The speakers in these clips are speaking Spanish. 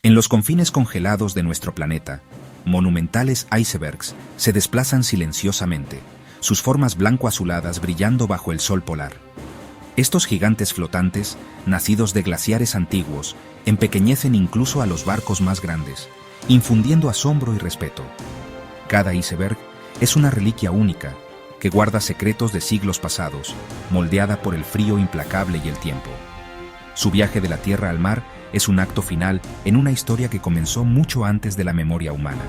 En los confines congelados de nuestro planeta, monumentales icebergs se desplazan silenciosamente, sus formas blanco-azuladas brillando bajo el sol polar. Estos gigantes flotantes, nacidos de glaciares antiguos, empequeñecen incluso a los barcos más grandes, infundiendo asombro y respeto. Cada iceberg es una reliquia única, que guarda secretos de siglos pasados, moldeada por el frío implacable y el tiempo. Su viaje de la Tierra al mar es un acto final en una historia que comenzó mucho antes de la memoria humana.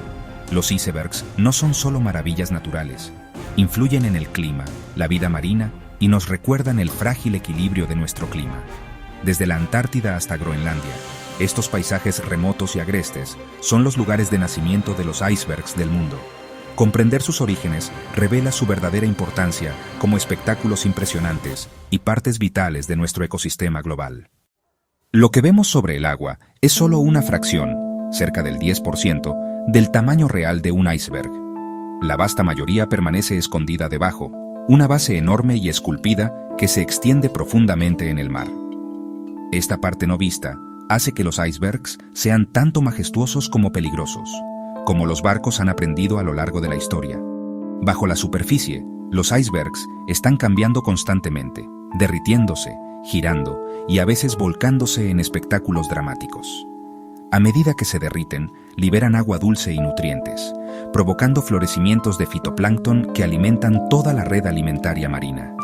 Los icebergs no son solo maravillas naturales, influyen en el clima, la vida marina y nos recuerdan el frágil equilibrio de nuestro clima. Desde la Antártida hasta Groenlandia, estos paisajes remotos y agrestes son los lugares de nacimiento de los icebergs del mundo. Comprender sus orígenes revela su verdadera importancia como espectáculos impresionantes y partes vitales de nuestro ecosistema global. Lo que vemos sobre el agua es solo una fracción, cerca del 10%, del tamaño real de un iceberg. La vasta mayoría permanece escondida debajo, una base enorme y esculpida que se extiende profundamente en el mar. Esta parte no vista hace que los icebergs sean tanto majestuosos como peligrosos, como los barcos han aprendido a lo largo de la historia. Bajo la superficie, los icebergs están cambiando constantemente, derritiéndose, girando y a veces volcándose en espectáculos dramáticos. A medida que se derriten, liberan agua dulce y nutrientes, provocando florecimientos de fitoplancton que alimentan toda la red alimentaria marina.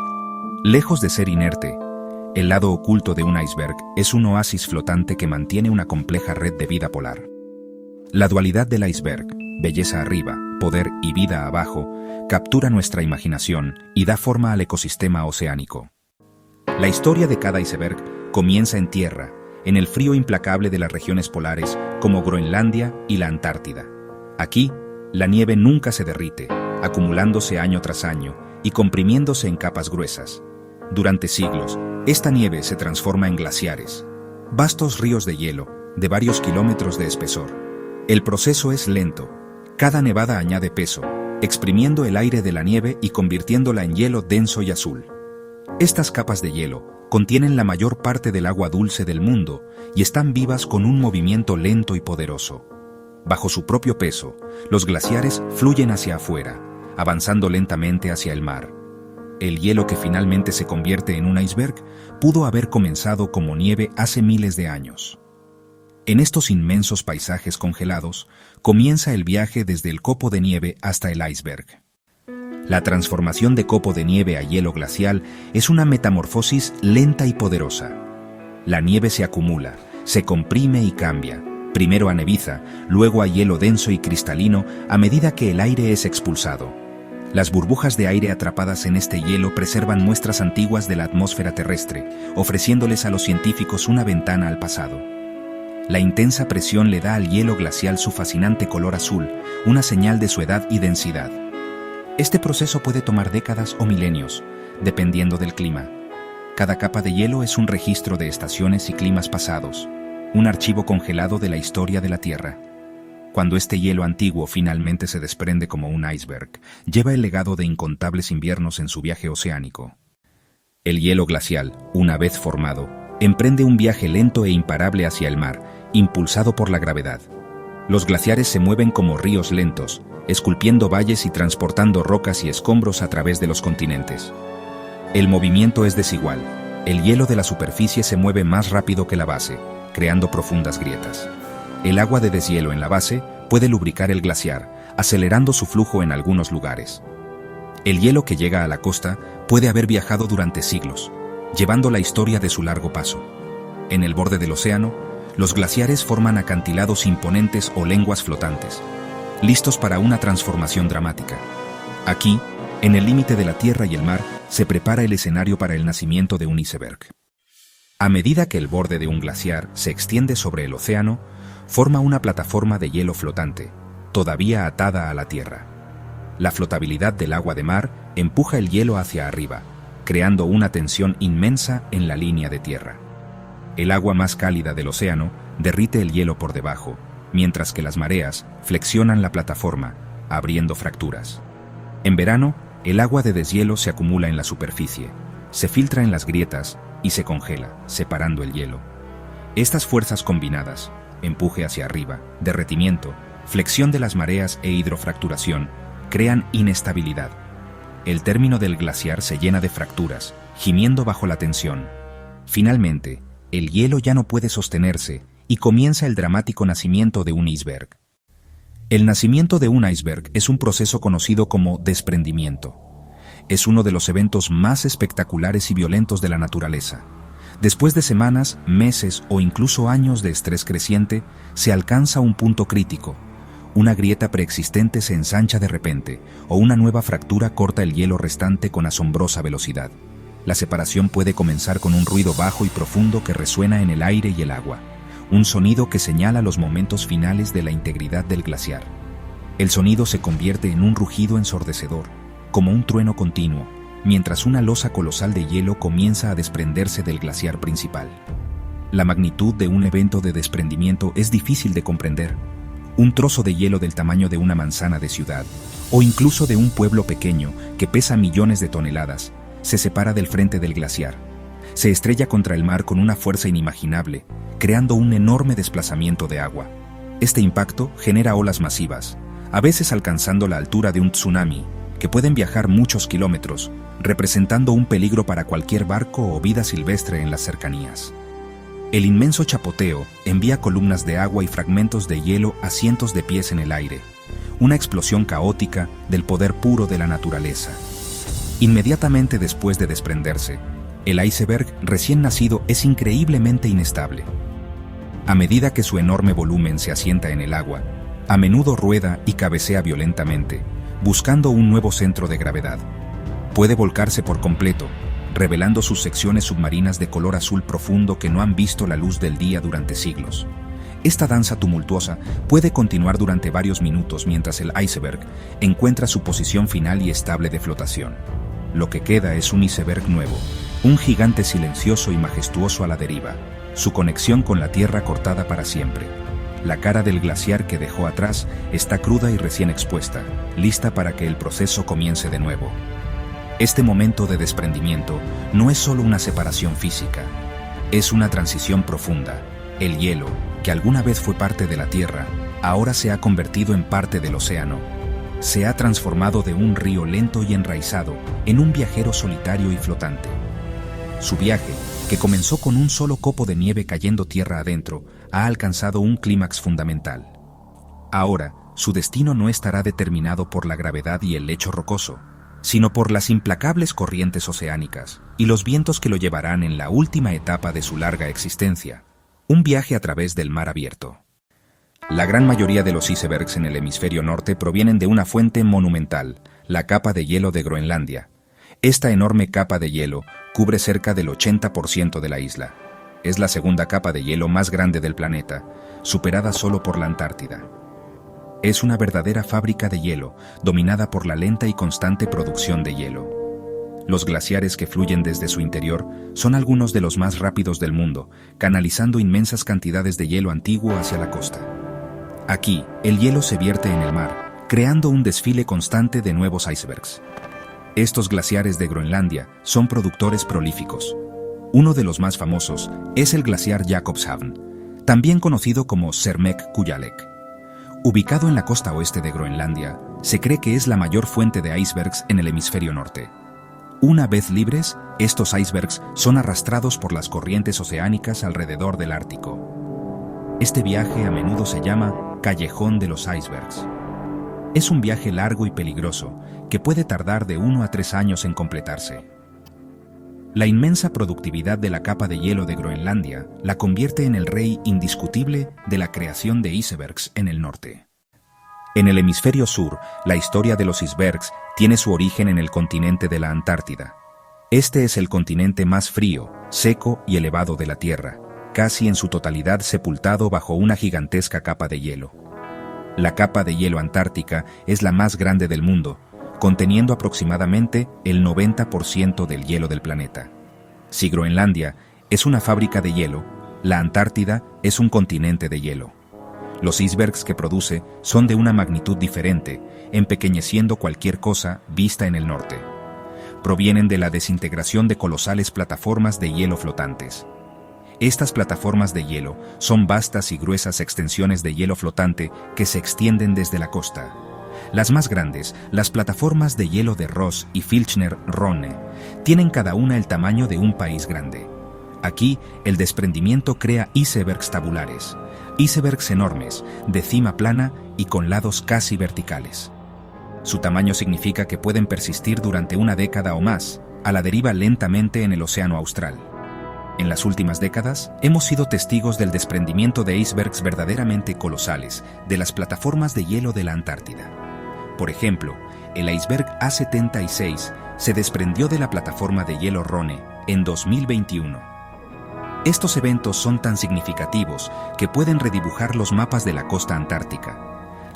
Lejos de ser inerte, el lado oculto de un iceberg es un oasis flotante que mantiene una compleja red de vida polar. La dualidad del iceberg, belleza arriba, poder y vida abajo, captura nuestra imaginación y da forma al ecosistema oceánico. La historia de cada iceberg comienza en tierra, en el frío implacable de las regiones polares como Groenlandia y la Antártida. Aquí, la nieve nunca se derrite, acumulándose año tras año y comprimiéndose en capas gruesas. Durante siglos, esta nieve se transforma en glaciares, vastos ríos de hielo, de varios kilómetros de espesor. El proceso es lento. Cada nevada añade peso, exprimiendo el aire de la nieve y convirtiéndola en hielo denso y azul. Estas capas de hielo contienen la mayor parte del agua dulce del mundo y están vivas con un movimiento lento y poderoso. Bajo su propio peso, los glaciares fluyen hacia afuera, avanzando lentamente hacia el mar. El hielo que finalmente se convierte en un iceberg pudo haber comenzado como nieve hace miles de años. En estos inmensos paisajes congelados, comienza el viaje desde el copo de nieve hasta el iceberg. La transformación de copo de nieve a hielo glacial es una metamorfosis lenta y poderosa. La nieve se acumula, se comprime y cambia, primero a neviza, luego a hielo denso y cristalino a medida que el aire es expulsado. Las burbujas de aire atrapadas en este hielo preservan muestras antiguas de la atmósfera terrestre, ofreciéndoles a los científicos una ventana al pasado. La intensa presión le da al hielo glacial su fascinante color azul, una señal de su edad y densidad. Este proceso puede tomar décadas o milenios, dependiendo del clima. Cada capa de hielo es un registro de estaciones y climas pasados, un archivo congelado de la historia de la Tierra. Cuando este hielo antiguo finalmente se desprende como un iceberg, lleva el legado de incontables inviernos en su viaje oceánico. El hielo glacial, una vez formado, emprende un viaje lento e imparable hacia el mar, impulsado por la gravedad. Los glaciares se mueven como ríos lentos, esculpiendo valles y transportando rocas y escombros a través de los continentes. El movimiento es desigual. El hielo de la superficie se mueve más rápido que la base, creando profundas grietas. El agua de deshielo en la base puede lubricar el glaciar, acelerando su flujo en algunos lugares. El hielo que llega a la costa puede haber viajado durante siglos, llevando la historia de su largo paso. En el borde del océano, los glaciares forman acantilados imponentes o lenguas flotantes, listos para una transformación dramática. Aquí, en el límite de la tierra y el mar, se prepara el escenario para el nacimiento de un iceberg. A medida que el borde de un glaciar se extiende sobre el océano, forma una plataforma de hielo flotante, todavía atada a la tierra. La flotabilidad del agua de mar empuja el hielo hacia arriba, creando una tensión inmensa en la línea de tierra. El agua más cálida del océano derrite el hielo por debajo, mientras que las mareas flexionan la plataforma, abriendo fracturas. En verano, el agua de deshielo se acumula en la superficie, se filtra en las grietas y se congela, separando el hielo. Estas fuerzas combinadas, empuje hacia arriba, derretimiento, flexión de las mareas e hidrofracturación crean inestabilidad. El término del glaciar se llena de fracturas, gimiendo bajo la tensión. Finalmente, el hielo ya no puede sostenerse y comienza el dramático nacimiento de un iceberg. El nacimiento de un iceberg es un proceso conocido como desprendimiento. Es uno de los eventos más espectaculares y violentos de la naturaleza. Después de semanas, meses o incluso años de estrés creciente, se alcanza un punto crítico. Una grieta preexistente se ensancha de repente, o una nueva fractura corta el hielo restante con asombrosa velocidad. La separación puede comenzar con un ruido bajo y profundo que resuena en el aire y el agua, un sonido que señala los momentos finales de la integridad del glaciar. El sonido se convierte en un rugido ensordecedor, como un trueno continuo, mientras una losa colosal de hielo comienza a desprenderse del glaciar principal. La magnitud de un evento de desprendimiento es difícil de comprender. Un trozo de hielo del tamaño de una manzana de ciudad, o incluso de un pueblo pequeño que pesa millones de toneladas, se separa del frente del glaciar. Se estrella contra el mar con una fuerza inimaginable, creando un enorme desplazamiento de agua. Este impacto genera olas masivas, a veces alcanzando la altura de un tsunami, que pueden viajar muchos kilómetros, representando un peligro para cualquier barco o vida silvestre en las cercanías. El inmenso chapoteo envía columnas de agua y fragmentos de hielo a cientos de pies en el aire, una explosión caótica del poder puro de la naturaleza. Inmediatamente después de desprenderse, el iceberg recién nacido es increíblemente inestable. A medida que su enorme volumen se asienta en el agua, a menudo rueda y cabecea violentamente, buscando un nuevo centro de gravedad. Puede volcarse por completo, revelando sus secciones submarinas de color azul profundo que no han visto la luz del día durante siglos. Esta danza tumultuosa puede continuar durante varios minutos mientras el iceberg encuentra su posición final y estable de flotación. Lo que queda es un iceberg nuevo, un gigante silencioso y majestuoso a la deriva, su conexión con la Tierra cortada para siempre. La cara del glaciar que dejó atrás está cruda y recién expuesta, lista para que el proceso comience de nuevo. Este momento de desprendimiento no es solo una separación física, es una transición profunda. El hielo, que alguna vez fue parte de la Tierra, ahora se ha convertido en parte del océano. Se ha transformado de un río lento y enraizado en un viajero solitario y flotante. Su viaje, que comenzó con un solo copo de nieve cayendo tierra adentro, ha alcanzado un clímax fundamental. Ahora, su destino no estará determinado por la gravedad y el lecho rocoso, sino por las implacables corrientes oceánicas y los vientos que lo llevarán en la última etapa de su larga existencia, un viaje a través del mar abierto. La gran mayoría de los icebergs en el hemisferio norte provienen de una fuente monumental, la capa de hielo de Groenlandia. Esta enorme capa de hielo cubre cerca del 80% de la isla. Es la segunda capa de hielo más grande del planeta, superada solo por la Antártida. Es una verdadera fábrica de hielo, dominada por la lenta y constante producción de hielo. Los glaciares que fluyen desde su interior son algunos de los más rápidos del mundo, canalizando inmensas cantidades de hielo antiguo hacia la costa. Aquí, el hielo se vierte en el mar, creando un desfile constante de nuevos icebergs. Estos glaciares de Groenlandia son productores prolíficos. Uno de los más famosos es el glaciar Jakobshavn, también conocido como Cermek-Kuyalek. Ubicado en la costa oeste de Groenlandia, se cree que es la mayor fuente de icebergs en el hemisferio norte. Una vez libres, estos icebergs son arrastrados por las corrientes oceánicas alrededor del Ártico. Este viaje a menudo se llama Callejón de los Icebergs. Es un viaje largo y peligroso que puede tardar de 1 a 3 años en completarse. La inmensa productividad de la capa de hielo de Groenlandia la convierte en el rey indiscutible de la creación de icebergs en el norte. En el hemisferio sur, la historia de los icebergs tiene su origen en el continente de la Antártida. Este es el continente más frío, seco y elevado de la Tierra, casi en su totalidad sepultado bajo una gigantesca capa de hielo. La capa de hielo antártica es la más grande del mundo, conteniendo aproximadamente el 90% del hielo del planeta. Si Groenlandia es una fábrica de hielo, la Antártida es un continente de hielo. Los icebergs que produce son de una magnitud diferente, empequeñeciendo cualquier cosa vista en el norte. Provienen de la desintegración de colosales plataformas de hielo flotantes. Estas plataformas de hielo son vastas y gruesas extensiones de hielo flotante que se extienden desde la costa. Las más grandes, las plataformas de hielo de Ross y Filchner-Ronne, tienen cada una el tamaño de un país grande. Aquí, el desprendimiento crea icebergs tabulares, icebergs enormes, de cima plana y con lados casi verticales. Su tamaño significa que pueden persistir durante una década o más, a la deriva lentamente en el océano austral. En las últimas décadas, hemos sido testigos del desprendimiento de icebergs verdaderamente colosales de las plataformas de hielo de la Antártida. Por ejemplo, el iceberg A76 se desprendió de la plataforma de hielo Ronne en 2021. Estos eventos son tan significativos que pueden redibujar los mapas de la costa antártica.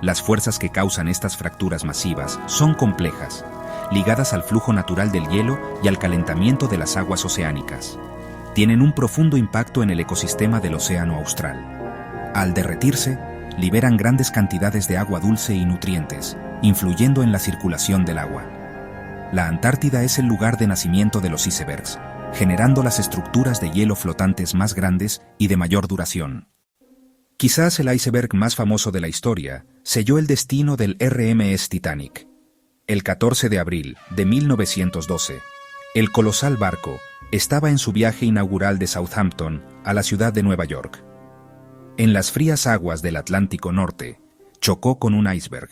Las fuerzas que causan estas fracturas masivas son complejas, ligadas al flujo natural del hielo y al calentamiento de las aguas oceánicas. Tienen un profundo impacto en el ecosistema del océano austral. Al derretirse, liberan grandes cantidades de agua dulce y nutrientes, influyendo en la circulación del agua. La Antártida es el lugar de nacimiento de los icebergs, generando las estructuras de hielo flotantes más grandes y de mayor duración. Quizás el iceberg más famoso de la historia selló el destino del RMS Titanic. El 14 de abril de 1912, el colosal barco estaba en su viaje inaugural de Southampton a la ciudad de Nueva York. En las frías aguas del Atlántico Norte, chocó con un iceberg.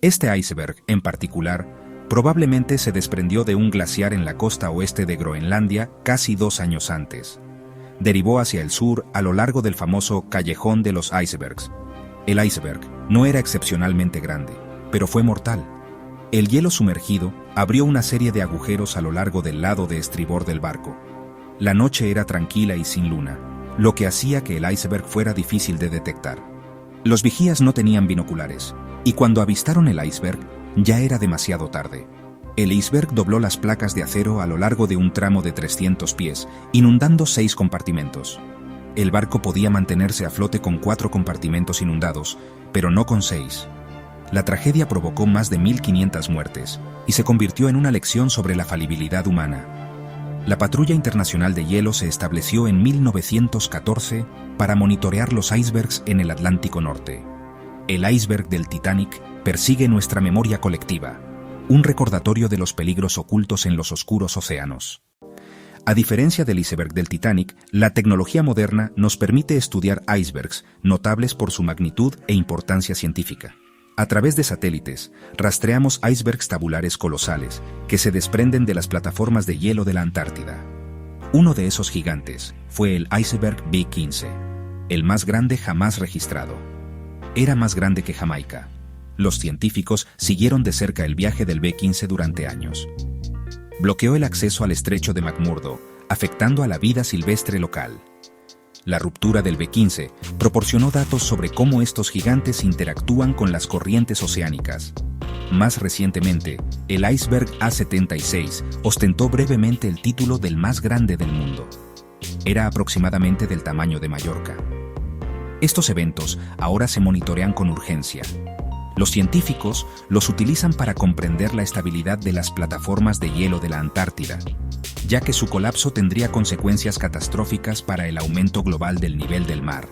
Este iceberg, en particular, probablemente se desprendió de un glaciar en la costa oeste de Groenlandia casi 2 años antes. Derivó hacia el sur a lo largo del famoso Callejón de los Icebergs. El iceberg no era excepcionalmente grande, pero fue mortal. El hielo sumergido abrió una serie de agujeros a lo largo del lado de estribor del barco. La noche era tranquila y sin luna, lo que hacía que el iceberg fuera difícil de detectar. Los vigías no tenían binoculares, y cuando avistaron el iceberg, ya era demasiado tarde. El iceberg dobló las placas de acero a lo largo de un tramo de 300 pies, inundando 6 compartimentos. El barco podía mantenerse a flote con 4 compartimentos inundados, pero no con 6. La tragedia provocó más de 1.500 muertes y se convirtió en una lección sobre la falibilidad humana. La Patrulla Internacional de Hielo se estableció en 1914 para monitorear los icebergs en el Atlántico Norte. El iceberg del Titanic persigue nuestra memoria colectiva, un recordatorio de los peligros ocultos en los oscuros océanos. A diferencia del iceberg del Titanic, la tecnología moderna nos permite estudiar icebergs notables por su magnitud e importancia científica. A través de satélites, rastreamos icebergs tabulares colosales que se desprenden de las plataformas de hielo de la Antártida. Uno de esos gigantes fue el iceberg B-15, el más grande jamás registrado. Era más grande que Jamaica. Los científicos siguieron de cerca el viaje del B-15 durante años. Bloqueó el acceso al estrecho de McMurdo, afectando a la vida silvestre local. La ruptura del B-15 proporcionó datos sobre cómo estos gigantes interactúan con las corrientes oceánicas. Más recientemente, el iceberg A76 ostentó brevemente el título del más grande del mundo. Era aproximadamente del tamaño de Mallorca. Estos eventos ahora se monitorean con urgencia. Los científicos los utilizan para comprender la estabilidad de las plataformas de hielo de la Antártida, ya que su colapso tendría consecuencias catastróficas para el aumento global del nivel del mar.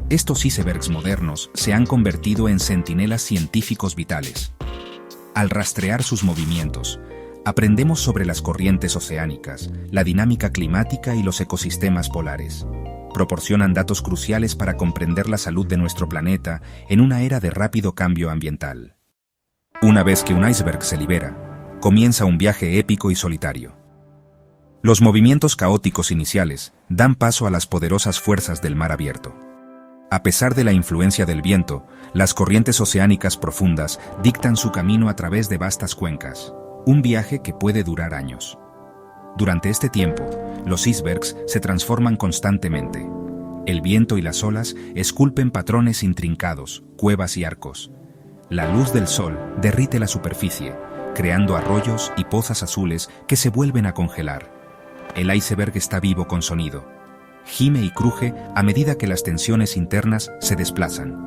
Estos icebergs modernos se han convertido en centinelas científicos vitales. Al rastrear sus movimientos, aprendemos sobre las corrientes oceánicas, la dinámica climática y los ecosistemas polares. Proporcionan datos cruciales para comprender la salud de nuestro planeta en una era de rápido cambio ambiental. Una vez que un iceberg se libera, comienza un viaje épico y solitario. Los movimientos caóticos iniciales dan paso a las poderosas fuerzas del mar abierto. A pesar de la influencia del viento, las corrientes oceánicas profundas dictan su camino a través de vastas cuencas, un viaje que puede durar años. Durante este tiempo, los icebergs se transforman constantemente. El viento y las olas esculpen patrones intrincados, cuevas y arcos. La luz del sol derrite la superficie, creando arroyos y pozas azules que se vuelven a congelar. El iceberg está vivo con sonido. Gime y cruje a medida que las tensiones internas se desplazan.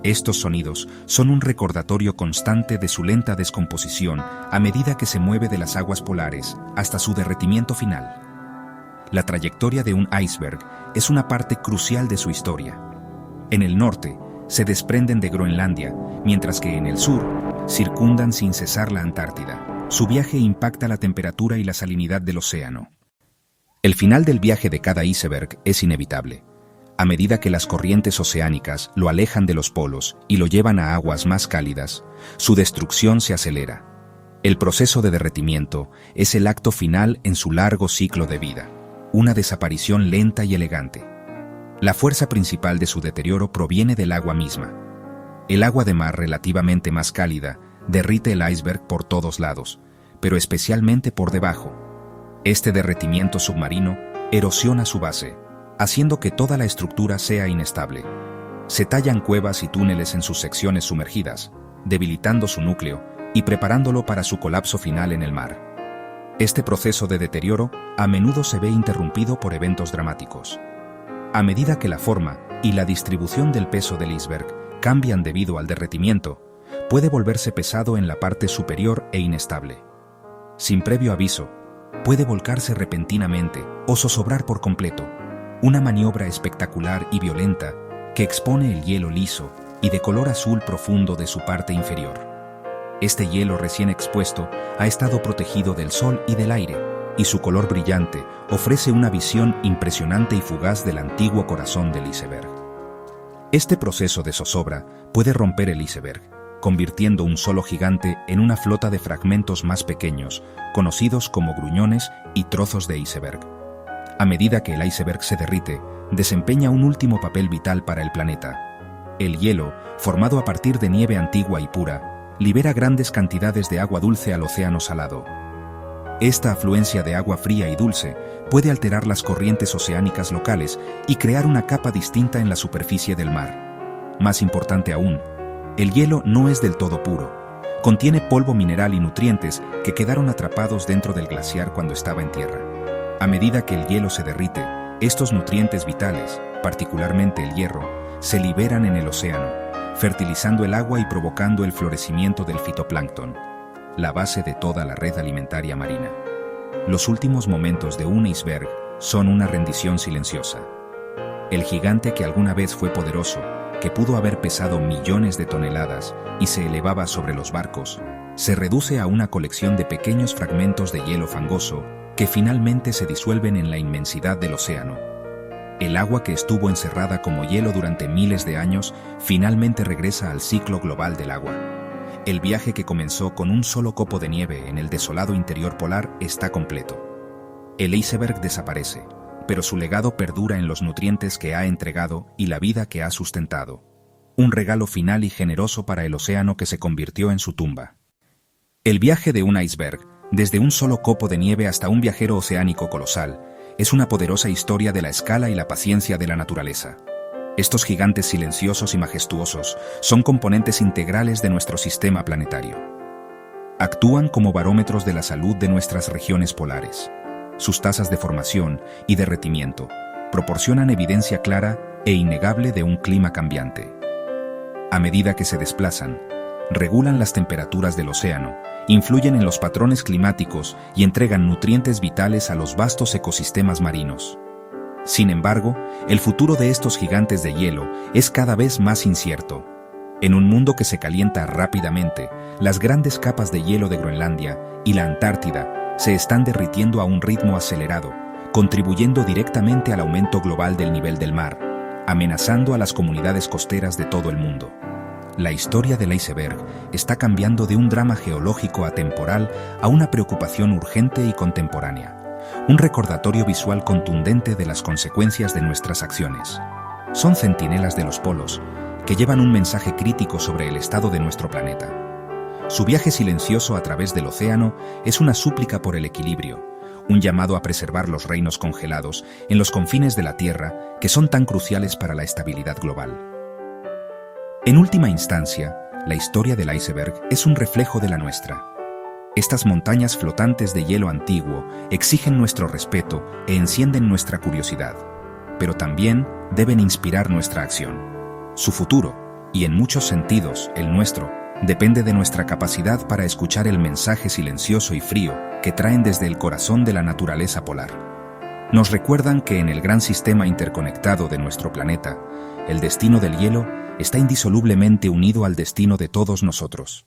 Estos sonidos son un recordatorio constante de su lenta descomposición a medida que se mueve de las aguas polares hasta su derretimiento final. La trayectoria de un iceberg es una parte crucial de su historia. En el norte, se desprenden de Groenlandia, mientras que en el sur, circundan sin cesar la Antártida. Su viaje impacta la temperatura y la salinidad del océano. El final del viaje de cada iceberg es inevitable. A medida que las corrientes oceánicas lo alejan de los polos y lo llevan a aguas más cálidas, su destrucción se acelera. El proceso de derretimiento es el acto final en su largo ciclo de vida, una desaparición lenta y elegante. La fuerza principal de su deterioro proviene del agua misma. El agua de mar relativamente más cálida derrite el iceberg por todos lados, pero especialmente por debajo. Este derretimiento submarino erosiona su base, haciendo que toda la estructura sea inestable. Se tallan cuevas y túneles en sus secciones sumergidas, debilitando su núcleo y preparándolo para su colapso final en el mar. Este proceso de deterioro a menudo se ve interrumpido por eventos dramáticos. A medida que la forma y la distribución del peso del iceberg cambian debido al derretimiento, puede volverse pesado en la parte superior e inestable. Sin previo aviso, puede volcarse repentinamente o zozobrar por completo, una maniobra espectacular y violenta que expone el hielo liso y de color azul profundo de su parte inferior. Este hielo recién expuesto ha estado protegido del sol y del aire, y su color brillante ofrece una visión impresionante y fugaz del antiguo corazón del iceberg. Este proceso de zozobra puede romper el iceberg, convirtiendo un solo gigante en una flota de fragmentos más pequeños, conocidos como gruñones y trozos de iceberg. A medida que el iceberg se derrite, desempeña un último papel vital para el planeta. El hielo, formado a partir de nieve antigua y pura, libera grandes cantidades de agua dulce al océano salado. Esta afluencia de agua fría y dulce puede alterar las corrientes oceánicas locales y crear una capa distinta en la superficie del mar. Más importante aún, el hielo no es del todo puro. Contiene polvo mineral y nutrientes que quedaron atrapados dentro del glaciar cuando estaba en tierra. A medida que el hielo se derrite, estos nutrientes vitales, particularmente el hierro, se liberan en el océano, fertilizando el agua y provocando el florecimiento del fitoplancton, la base de toda la red alimentaria marina. Los últimos momentos de un iceberg son una rendición silenciosa. El gigante que alguna vez fue poderoso, que pudo haber pesado millones de toneladas y se elevaba sobre los barcos, se reduce a una colección de pequeños fragmentos de hielo fangoso que finalmente se disuelven en la inmensidad del océano. El agua que estuvo encerrada como hielo durante miles de años finalmente regresa al ciclo global del agua. El viaje que comenzó con un solo copo de nieve en el desolado interior polar está completo. El iceberg desaparece, pero su legado perdura en los nutrientes que ha entregado y la vida que ha sustentado. Un regalo final y generoso para el océano que se convirtió en su tumba. El viaje de un iceberg, desde un solo copo de nieve hasta un viajero oceánico colosal, es una poderosa historia de la escala y la paciencia de la naturaleza. Estos gigantes silenciosos y majestuosos son componentes integrales de nuestro sistema planetario. Actúan como barómetros de la salud de nuestras regiones polares. Sus tasas de formación y derretimiento proporcionan evidencia clara e innegable de un clima cambiante. A medida que se desplazan, regulan las temperaturas del océano, influyen en los patrones climáticos y entregan nutrientes vitales a los vastos ecosistemas marinos. Sin embargo, el futuro de estos gigantes de hielo es cada vez más incierto. En un mundo que se calienta rápidamente, las grandes capas de hielo de Groenlandia y la Antártida se están derritiendo a un ritmo acelerado, contribuyendo directamente al aumento global del nivel del mar, amenazando a las comunidades costeras de todo el mundo. La historia del iceberg está cambiando de un drama geológico atemporal a una preocupación urgente y contemporánea, un recordatorio visual contundente de las consecuencias de nuestras acciones. Son centinelas de los polos, que llevan un mensaje crítico sobre el estado de nuestro planeta. Su viaje silencioso a través del océano es una súplica por el equilibrio, un llamado a preservar los reinos congelados en los confines de la Tierra que son tan cruciales para la estabilidad global. En última instancia, la historia del iceberg es un reflejo de la nuestra. Estas montañas flotantes de hielo antiguo exigen nuestro respeto e encienden nuestra curiosidad, pero también deben inspirar nuestra acción. Su futuro, y en muchos sentidos el nuestro, depende de nuestra capacidad para escuchar el mensaje silencioso y frío que traen desde el corazón de la naturaleza polar. Nos recuerdan que en el gran sistema interconectado de nuestro planeta, el destino del hielo está indisolublemente unido al destino de todos nosotros.